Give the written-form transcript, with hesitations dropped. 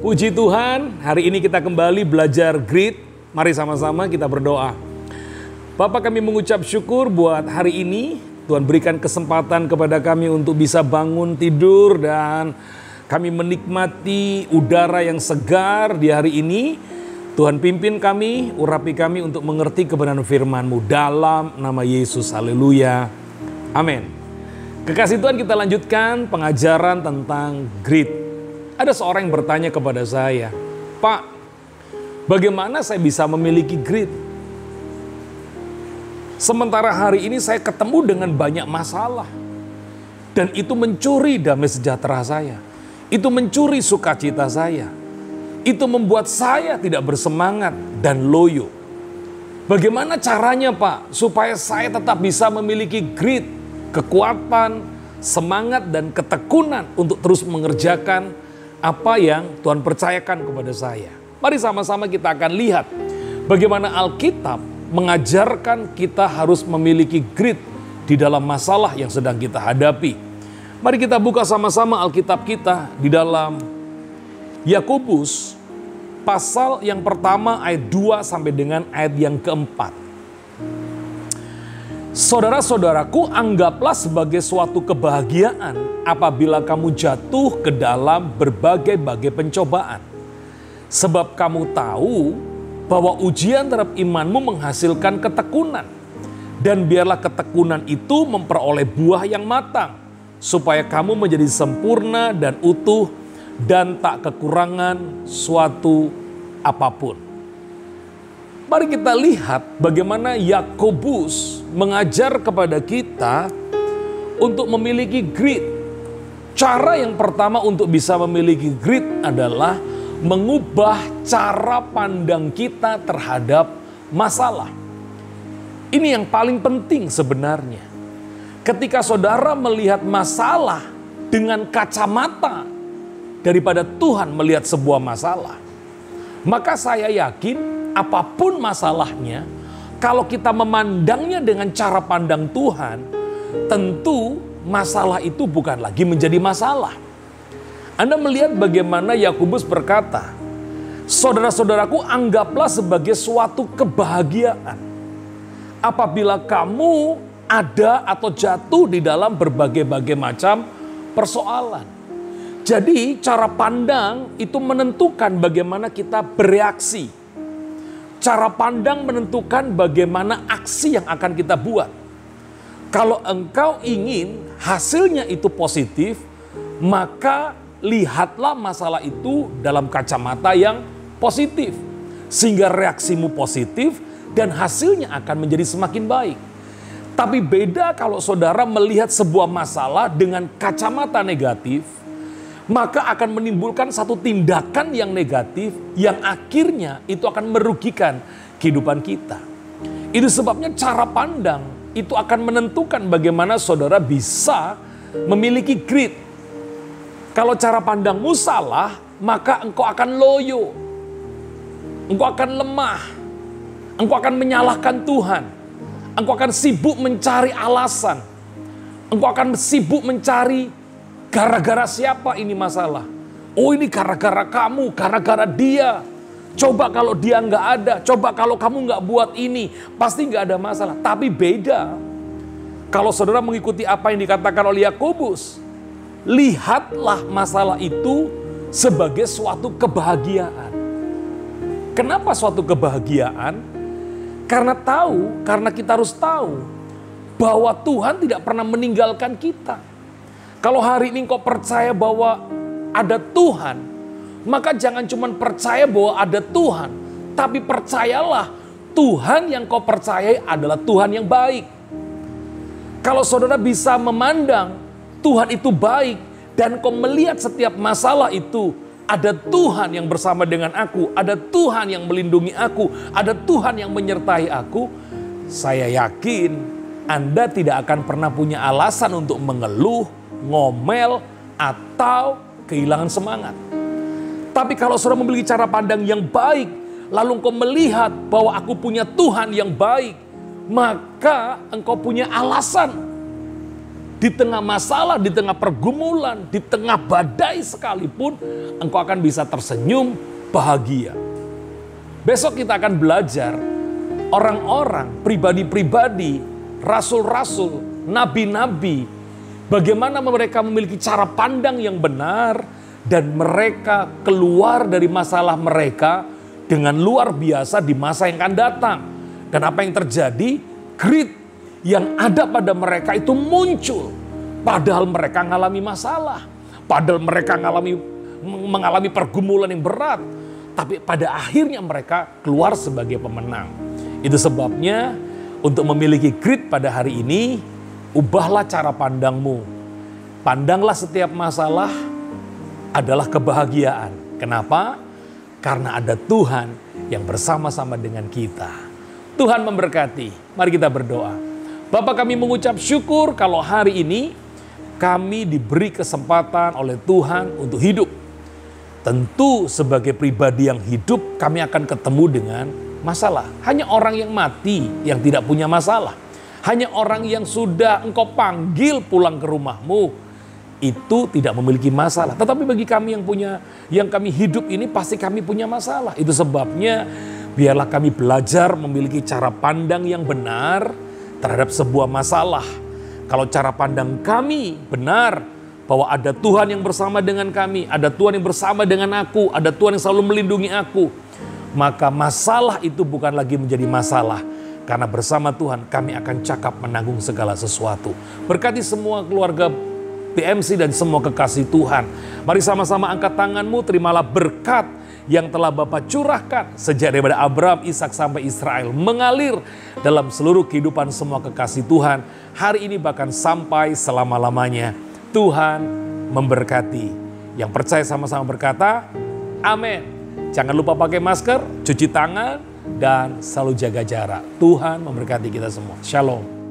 Puji Tuhan, hari ini kita kembali belajar grit. Mari sama-sama kita berdoa. Bapa, kami mengucap syukur buat hari ini. Tuhan berikan kesempatan kepada kami untuk bisa bangun tidur dan kami menikmati udara yang segar di hari ini. Tuhan pimpin kami, urapi kami untuk mengerti kebenaran firman-Mu dalam nama Yesus. Haleluya. Amin. Kekasih Tuhan, kita lanjutkan pengajaran tentang grit. Ada seorang yang bertanya kepada saya, Pak, bagaimana saya bisa memiliki grit? Sementara hari ini saya ketemu dengan banyak masalah. Dan itu mencuri damai sejahtera saya. Itu mencuri sukacita saya. Itu membuat saya tidak bersemangat dan loyo. Bagaimana caranya, Pak, supaya saya tetap bisa memiliki grit, kekuatan, semangat dan ketekunan untuk terus mengerjakan apa yang Tuhan percayakan kepada saya. Mari sama-sama kita akan lihat bagaimana Alkitab mengajarkan kita harus memiliki grit di dalam masalah yang sedang kita hadapi. Mari kita buka sama-sama Alkitab kita di dalam Yakobus pasal yang pertama ayat 2 sampai dengan ayat yang keempat. Saudara-saudaraku, anggaplah sebagai suatu kebahagiaan apabila kamu jatuh ke dalam berbagai-bagai pencobaan. Sebab kamu tahu bahwa ujian terhadap imanmu menghasilkan ketekunan. Dan biarlah ketekunan itu memperoleh buah yang matang, supaya kamu menjadi sempurna dan utuh dan tak kekurangan suatu apapun. Mari kita lihat bagaimana Yakobus mengajar kepada kita untuk memiliki grit. Cara yang pertama untuk bisa memiliki grit adalah mengubah cara pandang kita terhadap masalah. Ini yang paling penting sebenarnya. Ketika saudara melihat masalah dengan kacamata daripada Tuhan melihat sebuah masalah, maka saya yakin apapun masalahnya, kalau kita memandangnya dengan cara pandang Tuhan, tentu masalah itu bukan lagi menjadi masalah. Anda melihat bagaimana Yakobus berkata, saudara-saudaraku, anggaplah sebagai suatu kebahagiaan apabila kamu ada atau jatuh di dalam berbagai-bagai macam persoalan. Jadi cara pandang itu menentukan bagaimana kita bereaksi. Cara pandang menentukan bagaimana aksi yang akan kita buat. Kalau engkau ingin hasilnya itu positif, maka lihatlah masalah itu dalam kacamata yang positif. Sehingga reaksimu positif dan hasilnya akan menjadi semakin baik. Tapi beda kalau saudara melihat sebuah masalah dengan kacamata negatif, maka akan menimbulkan satu tindakan yang negatif yang akhirnya itu akan merugikan kehidupan kita. Itu sebabnya cara pandang itu akan menentukan bagaimana saudara bisa memiliki grit. Kalau cara pandangmu salah, maka engkau akan loyo. Engkau akan lemah. Engkau akan menyalahkan Tuhan. Engkau akan sibuk mencari alasan. Engkau akan sibuk mencari gara-gara siapa ini masalah? Oh, ini gara-gara kamu, gara-gara dia. Coba kalau dia nggak ada, coba kalau kamu nggak buat ini, pasti nggak ada masalah. Tapi beda kalau saudara mengikuti apa yang dikatakan oleh Yakobus. Lihatlah masalah itu sebagai suatu kebahagiaan. Kenapa suatu kebahagiaan? Karena kita harus tahu bahwa Tuhan tidak pernah meninggalkan kita. Kalau hari ini engkau percaya bahwa ada Tuhan, maka jangan cuma percaya bahwa ada Tuhan, tapi percayalah Tuhan yang kau percayai adalah Tuhan yang baik. Kalau saudara bisa memandang Tuhan itu baik dan kau melihat setiap masalah itu ada Tuhan yang bersama dengan aku, ada Tuhan yang melindungi aku, ada Tuhan yang menyertai aku, saya yakin Anda tidak akan pernah punya alasan untuk mengeluh, ngomel, atau kehilangan semangat. Tapi kalau saudara memiliki cara pandang yang baik, lalu engkau melihat bahwa aku punya Tuhan yang baik, maka engkau punya alasan di tengah masalah, di tengah pergumulan, di tengah badai sekalipun, engkau akan bisa tersenyum bahagia. Besok kita akan belajar orang-orang, pribadi-pribadi, rasul-rasul, nabi-nabi, bagaimana mereka memiliki cara pandang yang benar dan mereka keluar dari masalah mereka dengan luar biasa di masa yang akan datang. Dan apa yang terjadi? Grit yang ada pada mereka itu muncul. Padahal mereka mengalami masalah. Padahal mereka mengalami pergumulan yang berat. Tapi pada akhirnya mereka keluar sebagai pemenang. Itu sebabnya untuk memiliki grit pada hari ini, ubahlah cara pandangmu. Pandanglah setiap masalah adalah kebahagiaan. Kenapa? Karena ada Tuhan yang bersama-sama dengan kita. Tuhan memberkati. Mari kita berdoa. Bapa, kami mengucap syukur kalau hari ini kami diberi kesempatan oleh Tuhan untuk hidup. Tentu sebagai pribadi yang hidup kami akan ketemu dengan masalah. Hanya orang yang mati yang tidak punya masalah. Hanya orang yang sudah engkau panggil pulang ke rumahmu itu tidak memiliki masalah. Tetapi bagi kami yang kami hidup ini pasti kami punya masalah. Itu sebabnya biarlah kami belajar memiliki cara pandang yang benar terhadap sebuah masalah. Kalau cara pandang kami benar bahwa ada Tuhan yang bersama dengan kami, ada Tuhan yang bersama dengan aku, ada Tuhan yang selalu melindungi aku, maka masalah itu bukan lagi menjadi masalah. Karena bersama Tuhan kami akan cakap menanggung segala sesuatu. Berkati semua keluarga PMC dan semua kekasih Tuhan. Mari sama-sama angkat tanganmu, terimalah berkat yang telah Bapa curahkan sejak daripada Abraham, Ishak sampai Israel, mengalir dalam seluruh kehidupan semua kekasih Tuhan. Hari ini bahkan sampai selama-lamanya. Tuhan memberkati. Yang percaya sama-sama berkata, amin. Jangan lupa pakai masker, cuci tangan, dan selalu jaga jarak. Tuhan memberkati kita semua. Shalom.